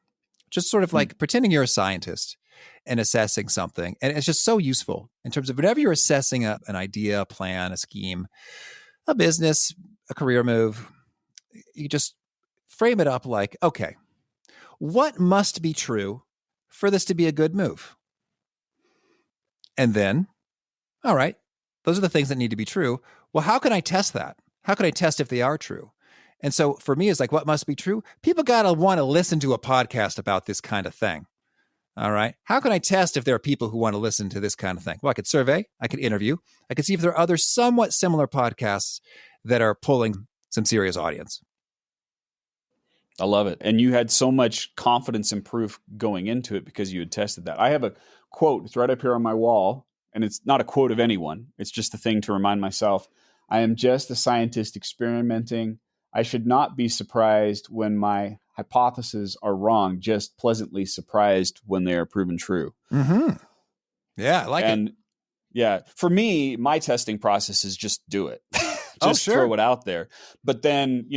Just sort of like pretending you're a scientist and assessing something. And it's just so useful in terms of whenever you're assessing an idea, a plan, a scheme, a business, a career move, you just frame it up like, okay, what must be true for this to be a good move? And then, all right, those are the things that need to be true. Well, how can I test that? How can I test if they are true? And so for me, it's like, what must be true? People got to want to listen to a podcast about this kind of thing. All right. How can I test if there are people who want to listen to this kind of thing? Well, I could survey, I could interview, I could see if there are other somewhat similar podcasts that are pulling some serious audience. I love it. And you had so much confidence and proof going into it because you had tested that. I have a quote. It's right up here on my wall. And it's not a quote of anyone. It's just a thing to remind myself. I am just a scientist experimenting. I should not be surprised when my hypotheses are wrong, just pleasantly surprised when they are proven true. Mm-hmm. Yeah, I like it. Yeah, for me, my testing process is just do it. Just throw it out there. But then,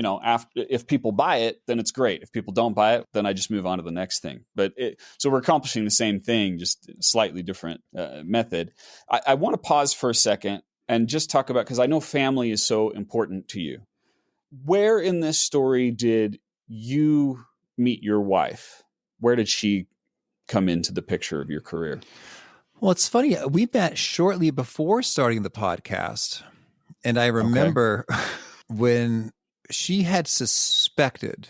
if people buy it, then it's great. If people don't buy it, then I just move on to the next thing. So we're accomplishing the same thing, just a slightly different method. I want to pause for a second and just talk about, because I know family is so important to you. Where in this story did you meet your wife? Where did she come into the picture of your career? Well, it's funny. We met shortly before starting the podcast. And I remember when she had suspected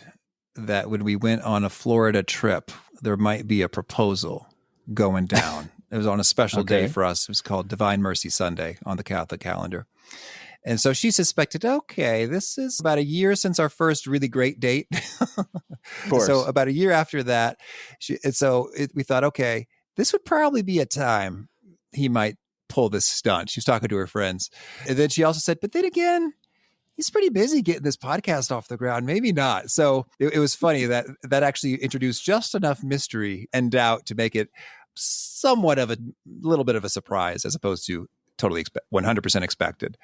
that when we went on a Florida trip, there might be a proposal going down. It was on a special day for us. It was called Divine Mercy Sunday on the Catholic calendar. And so she suspected, okay, this is about a year since our first really great date. Of course. So about a year after that, we thought, okay, this would probably be a time he might pull this stunt. She was talking to her friends. And then she also said, but then again, he's pretty busy getting this podcast off the ground. Maybe not. So it was funny that actually introduced just enough mystery and doubt to make it somewhat of a little bit of a surprise as opposed to totally 100% expected.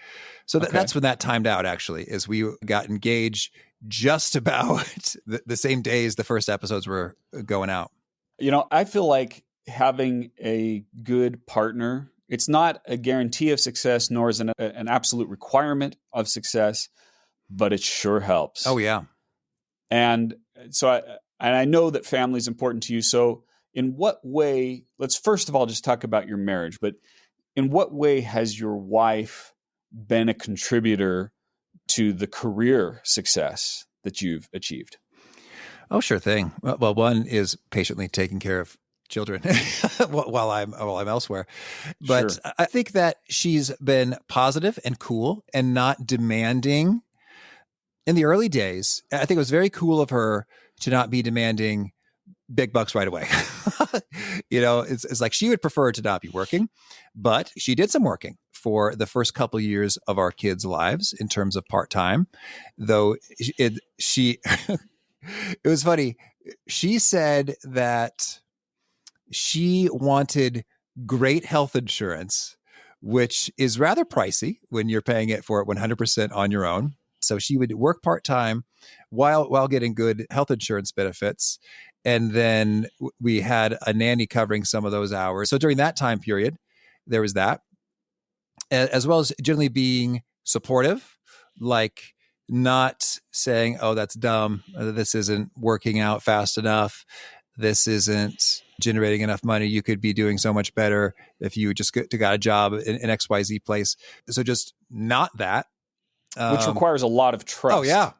So that's when that timed out, actually, is we got engaged just about the same days the first episodes were going out. I feel like having a good partner, it's not a guarantee of success, nor is it an absolute requirement of success, but it sure helps. Oh, yeah. And so I know that family is important to you. So in what way, let's first of all just talk about your marriage, but in what way has your wife been a contributor to the career success that you've achieved? Oh, sure thing. Well, one is patiently taking care of children while I'm elsewhere. But sure. I think that she's been positive and cool and not demanding. In the early days, I think it was very cool of her to not be demanding big bucks right away. It's like she would prefer to not be working, but she did some working for the first couple of years of our kids' lives in terms of part-time, though it was funny. She said that she wanted great health insurance, which is rather pricey when you're paying it for it 100% on your own. So she would work part-time while getting good health insurance benefits. And then we had a nanny covering some of those hours. So during that time period, there was that, as well as generally being supportive, like not saying, oh, that's dumb. This isn't working out fast enough. This isn't generating enough money. You could be doing so much better if you just got a job in XYZ place. So just not that. Which requires a lot of trust. Oh, yeah.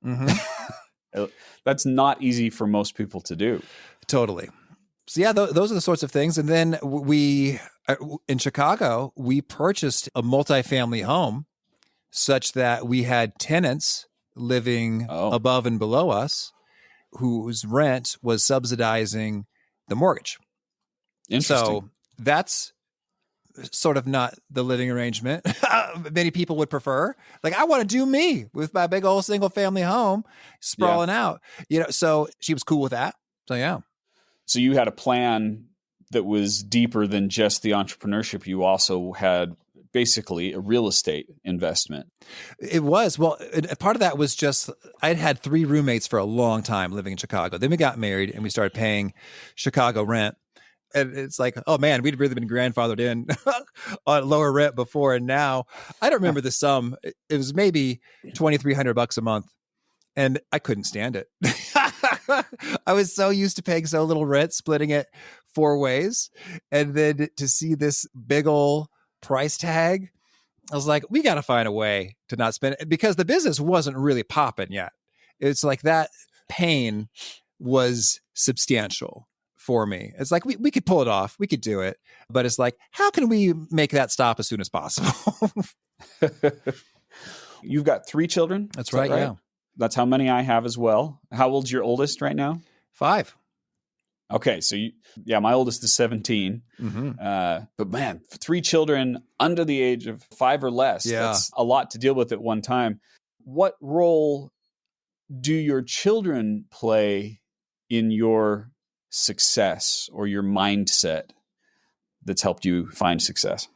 Mm-hmm. That's not easy for most people to do. Totally. So yeah, those are the sorts of things. And then we, in Chicago, we purchased a multifamily home such that we had tenants living above and below us whose rent was subsidizing the mortgage. Interesting. So that's sort of not the living arrangement many people would prefer. Like, I want to do me with my big old single family home sprawling out, so she was cool with that. So, yeah. So you had a plan that was deeper than just the entrepreneurship. You also had basically a real estate investment. It was. Well, part of that was just, I'd had 3 roommates for a long time living in Chicago. Then we got married and we started paying Chicago rent. And it's like, oh man, we'd really been grandfathered in on lower rent before. And now I don't remember the sum. It was maybe $2,300 a month. And I couldn't stand it. I was so used to paying so little rent, splitting it 4 ways. And then to see this big old price tag I was like, we got to find a way to not spend it, because the business wasn't really popping yet. It's like that pain was substantial for me. It's like, we could pull it off. We could do it. But it's like, how can we make that stop as soon as possible? You've got 3 children? That's right, yeah. That's how many I have as well. How old's your oldest right now? 5. Okay, so my oldest is 17. But man, 3 children under the age of 5 or less, that's a lot to deal with at one time. What role do your children play in your success or your mindset that's helped you find success?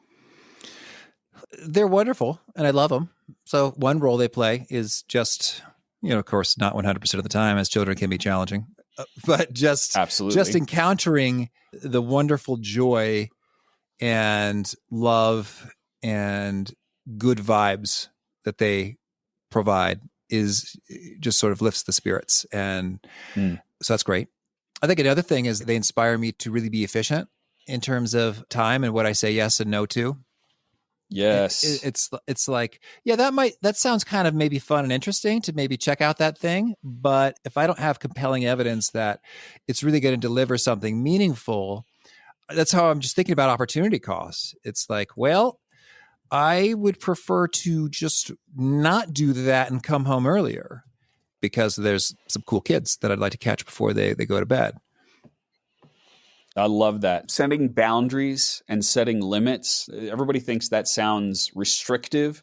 They're wonderful, and I love them. So one role they play is just, of course, not 100% of the time, as children can be challenging, but just encountering the wonderful joy and love and good vibes that they provide is just sort of lifts the spirits. And so that's great. I think another thing is they inspire me to really be efficient in terms of time and what I say yes and no to. Yes. It's like, that sounds kind of maybe fun and interesting to maybe check out that thing. But if I don't have compelling evidence that it's really going to deliver something meaningful, that's how I'm just thinking about opportunity costs. It's like, well, I would prefer to just not do that and come home earlier because there's some cool kids that I'd like to catch before they go to bed. I love that. Setting boundaries and setting limits. Everybody thinks that sounds restrictive,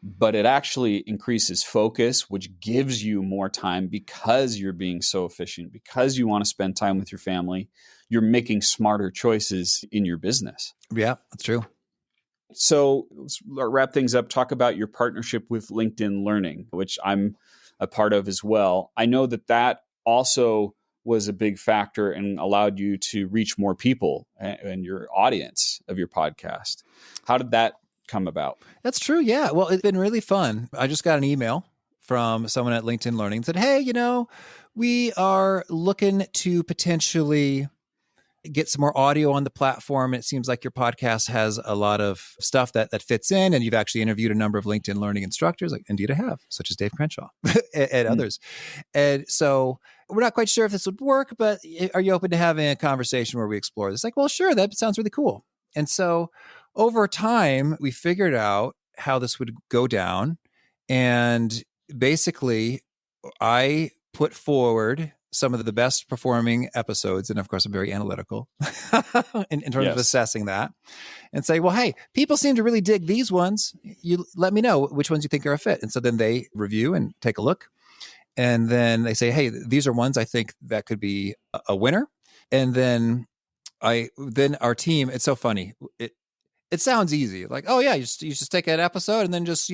but it actually increases focus, which gives you more time because you're being so efficient, because you want to spend time with your family. You're making smarter choices in your business. Yeah, that's true. So let's wrap things up. Talk about your partnership with LinkedIn Learning, which I'm a part of as well. I know that also was a big factor and allowed you to reach more people and your audience of your podcast. How did that come about? That's true. Yeah. Well, it's been really fun. I just got an email from someone at LinkedIn Learning that said, hey, we are looking to potentially get some more audio on the platform. And it seems like your podcast has a lot of stuff that fits in. And you've actually interviewed a number of LinkedIn Learning instructors. Like, indeed I have, such as Dave Crenshaw and others. And so we're not quite sure if this would work, but are you open to having a conversation where we explore this? Like, well, sure. That sounds really cool. And so over time, we figured out how this would go down. And basically, I put forward some of the best performing episodes. And of course, I'm very analytical in terms of assessing that and say, well, hey, people seem to really dig these ones. You let me know which ones you think are a fit. And so then they review and take a look. And then they say, hey, these are ones I think that could be a winner. And then our team, it's so funny. It sounds easy. Like, oh yeah, you just take an episode and then just,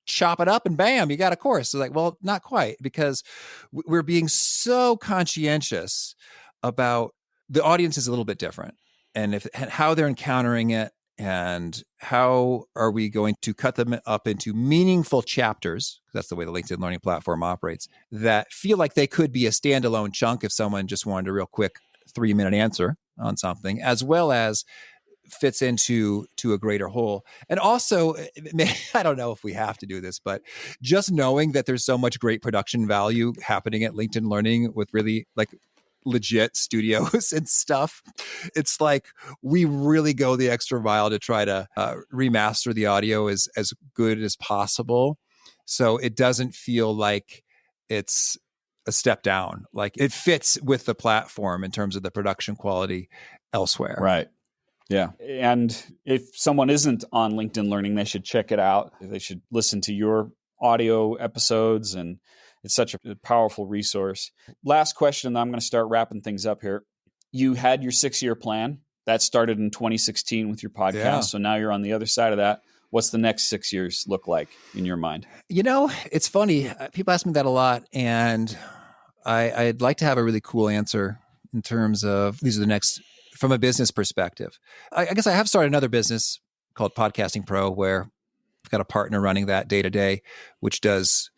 chop it up and bam, you got a course. So like, well, not quite, because we're being so conscientious about the audience is a little bit different and how they're encountering it and how are we going to cut them up into meaningful chapters. That's the way the LinkedIn Learning platform operates, that feel like they could be a standalone chunk if someone just wanted a real quick 3-minute answer on something, as well as fits into a greater whole. And also, I don't know if we have to do this, but just knowing that there's so much great production value happening at LinkedIn Learning with really like legit studios and stuff, it's like we really go the extra mile to try to remaster the audio as good as possible. So it doesn't feel like it's a step down. Like it fits with the platform in terms of the production quality elsewhere. Right. Yeah. And if someone isn't on LinkedIn Learning, they should check it out. They should listen to your audio episodes, and it's such a powerful resource. Last question, I'm going to start wrapping things up here. You had your 6-year plan. That started in 2016 with your podcast. Yeah. So now you're on the other side of that. What's the next 6 years look like in your mind? It's funny. People ask me that a lot, and I'd like to have a really cool answer in terms of these are the next from a business perspective. I guess I have started another business called Podcasting Pro, where I've got a partner running that day to day, which does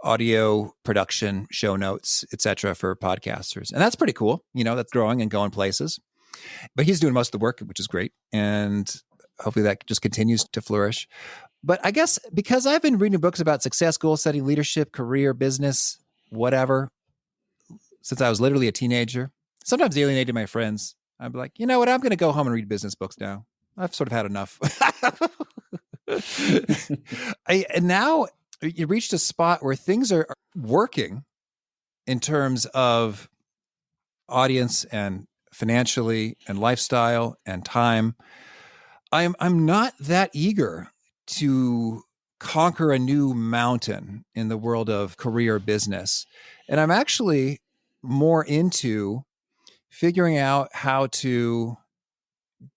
audio production, show notes, etc. for podcasters. And that's pretty cool. That's growing and going places. But he's doing most of the work, which is great. And hopefully that just continues to flourish. But I guess because I've been reading books about success, goal setting, leadership, career, business, whatever, since I was literally a teenager, sometimes alienated my friends. I'd be like, you know what? I'm going to go home and read business books now. I've sort of had enough. And now you reached a spot where things are working in terms of audience and financially and lifestyle and time. I'm not that eager to conquer a new mountain in the world of career business. And I'm actually more into figuring out how to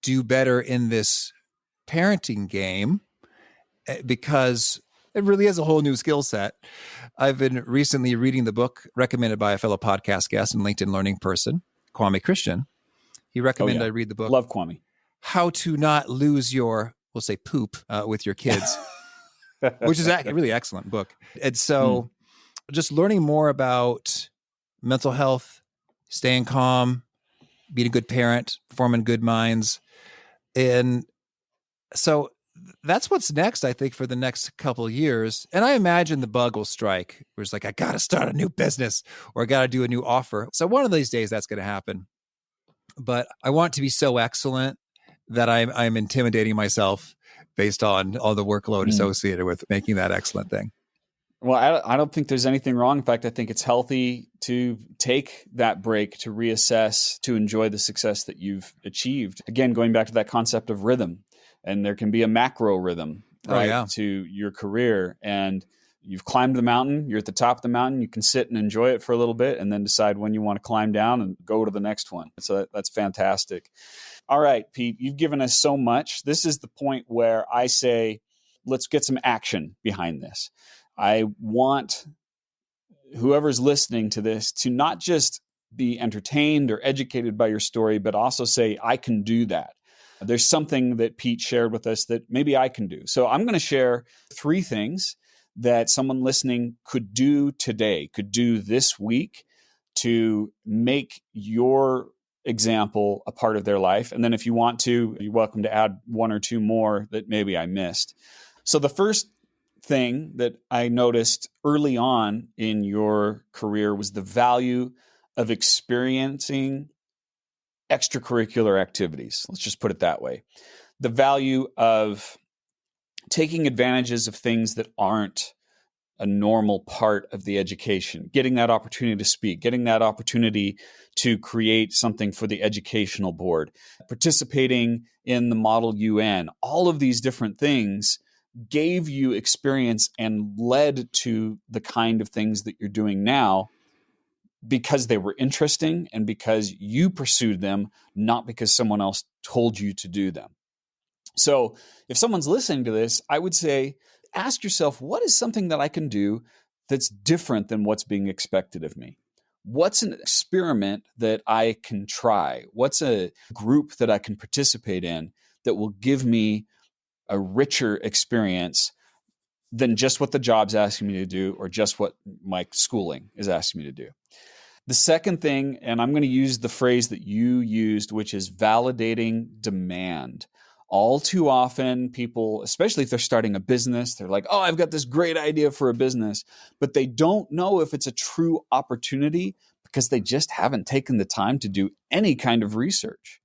do better in this parenting game, because it really is a whole new skill set. I've been recently reading the book recommended by a fellow podcast guest and LinkedIn learning person, Kwame Christian. He recommended I read the book. Love Kwame. How to Not Lose Your, we'll say, poop with your kids, which is a really excellent book. And so just learning more about mental health, staying calm, being a good parent, forming good minds. And so that's what's next, I think, for the next couple of years. And I imagine the bug will strike where it's like, I got to start a new business or I got to do a new offer. So one of these days that's going to happen. But I want to be so excellent that I'm intimidating myself based on all the workload associated with making that excellent thing. Well, I don't think there's anything wrong. In fact, I think it's healthy to take that break, to reassess, to enjoy the success that you've achieved. Again, going back to that concept of rhythm, and there can be a macro rhythm, right, to your career. And you've climbed the mountain, you're at the top of the mountain, you can sit and enjoy it for a little bit and then decide when you want to climb down and go to the next one. So that's fantastic. All right, Pete, you've given us so much. This is the point where I say, let's get some action behind this. I want whoever's listening to this to not just be entertained or educated by your story, but also say, I can do that. There's something that Pete shared with us that maybe I can do. So I'm going to share 3 things that someone listening could do today, could do this week to make your example a part of their life. And then if you want to, you're welcome to add 1 or 2 more that maybe I missed. So the first thing that I noticed early on in your career was the value of experiencing extracurricular activities. Let's just put it that way. The value of taking advantages of things that aren't a normal part of the education, getting that opportunity to speak, getting that opportunity to create something for the educational board, participating in the Model UN, all of these different things gave you experience and led to the kind of things that you're doing now because they were interesting and because you pursued them, not because someone else told you to do them. So if someone's listening to this, I would say, ask yourself, what is something that I can do that's different than what's being expected of me? What's an experiment that I can try? What's a group that I can participate in that will give me a richer experience than just what the job's asking me to do or just what my schooling is asking me to do? The second thing, and I'm going to use the phrase that you used, which is validating demand. All too often, people, especially if they're starting a business, they're like, oh, I've got this great idea for a business, but they don't know if it's a true opportunity because they just haven't taken the time to do any kind of research.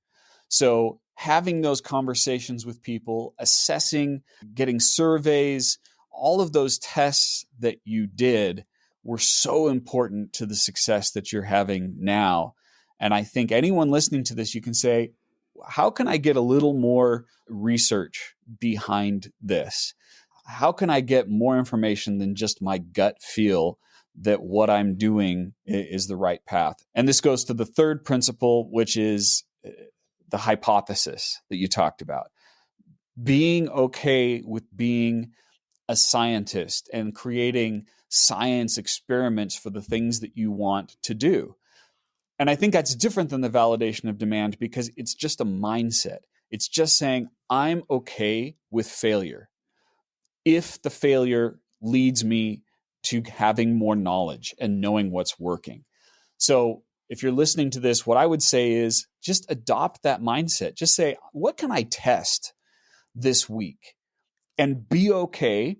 So having those conversations with people, assessing, getting surveys, all of those tests that you did were so important to the success that you're having now. And I think anyone listening to this, you can say, how can I get a little more research behind this? How can I get more information than just my gut feel that what I'm doing is the right path? And this goes to the third principle, which is the hypothesis that you talked about. Being okay with being a scientist and creating science experiments for the things that you want to do. And I think that's different than the validation of demand because it's just a mindset. It's just saying, I'm okay with failure if the failure leads me to having more knowledge and knowing what's working. So if you're listening to this, what I would say is just adopt that mindset. Just say, what can I test this week? And be okay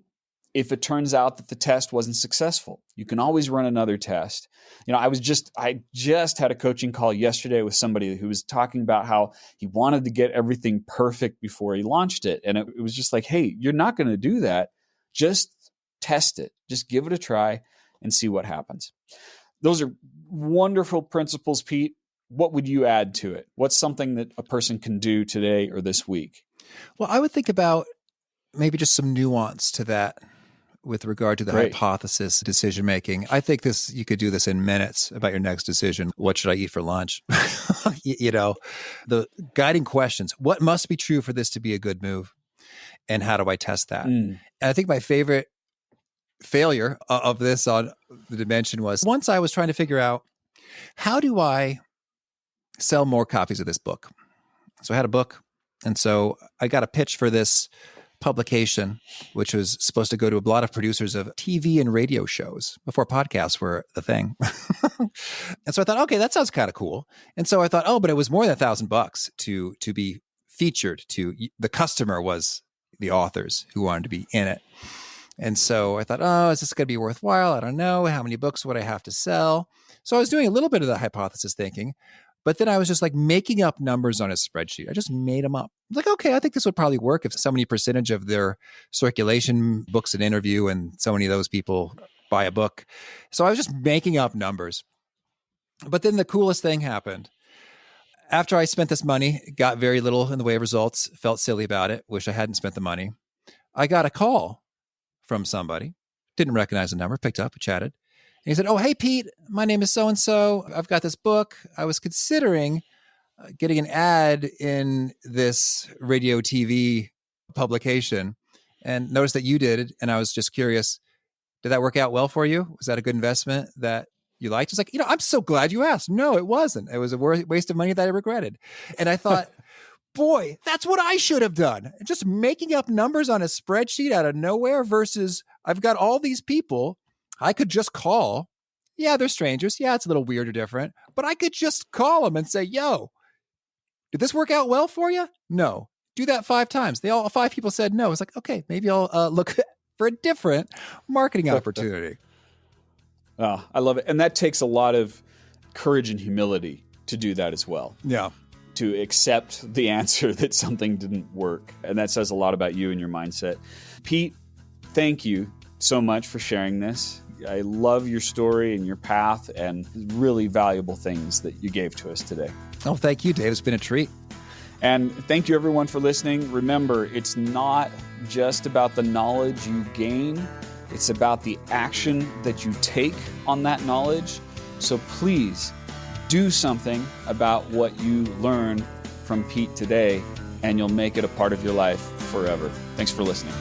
if it turns out that the test wasn't successful. You can always run another test. I just had a coaching call yesterday with somebody who was talking about how he wanted to get everything perfect before he launched it. And it was just like, hey, you're not going to do that. Just test it. Just give it a try and see what happens. Those are wonderful principles, Pete. What would you add to it? What's something that a person can do today or this week? Well, I would think about maybe just some nuance to that with regard to the hypothesis decision-making. I think you could do this in minutes about your next decision. What should I eat for lunch? The guiding questions. What must be true for this to be a good move? And how do I test that? And I think my favorite failure of this on the dimension was once I was trying to figure out, how do I sell more copies of this book? So I had a book. And so I got a pitch for this publication, which was supposed to go to a lot of producers of TV and radio shows before podcasts were the thing. And so I thought, okay, that sounds kind of cool. And so I thought, but it was more than $1,000 to be featured. The customer was the authors who wanted to be in it. And so I thought, is this going to be worthwhile? I don't know. How many books would I have to sell? So I was doing a little bit of the hypothesis thinking. But then I was just like making up numbers on a spreadsheet. I just made them up. I was like, okay, I think this would probably work if so many percentage of their circulation books an interview and so many of those people buy a book. So I was just making up numbers. But then the coolest thing happened. After I spent this money, got very little in the way of results, felt silly about it, wish I hadn't spent the money. I got a call from somebody, didn't recognize the number, picked up, chatted. And he said, hey, Pete, my name is so-and-so. I've got this book. I was considering getting an ad in this radio TV publication and noticed that you did it. And I was just curious, did that work out well for you? Was that a good investment that you liked? It's like, I'm so glad you asked. No, it wasn't. It was a waste of money that I regretted. And I thought, boy, that's what I should have done. Just making up numbers on a spreadsheet out of nowhere versus I've got all these people I could just call. Yeah, they're strangers. Yeah, it's a little weird or different, but I could just call them and say, yo, did this work out well for you? No. Do that 5 times. 5 people said no. It's like, okay, maybe I'll look for a different marketing opportunity. Oh, I love it. And that takes a lot of courage and humility to do that as well. Yeah. To accept the answer that something didn't work. And that says a lot about you and your mindset. Pete, thank you so much for sharing this. I love your story and your path and really valuable things that you gave to us today. Oh, thank you, Dave. It's been a treat. And thank you, everyone, for listening. Remember, it's not just about the knowledge you gain. It's about the action that you take on that knowledge. So please do something about what you learn from Pete today, and you'll make it a part of your life forever. Thanks for listening.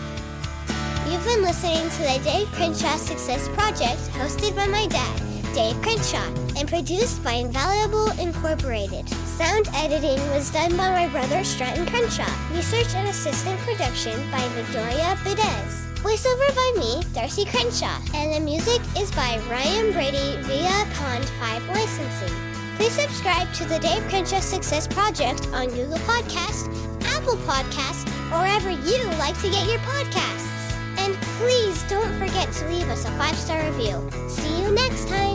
You've been listening to the Dave Crenshaw Success Project, hosted by my dad, Dave Crenshaw, and produced by Invaluable Incorporated. Sound editing was done by my brother, Stratton Crenshaw. Research and assistant production by Victoria Bedez. Voiceover by me, Darcy Crenshaw. And the music is by Ryan Brady via Pond 5 licensing. Please subscribe to the Dave Crenshaw Success Project on Google Podcasts, Apple Podcasts, or wherever you like to get your podcasts. And please don't forget to leave us a 5-star review. See you next time.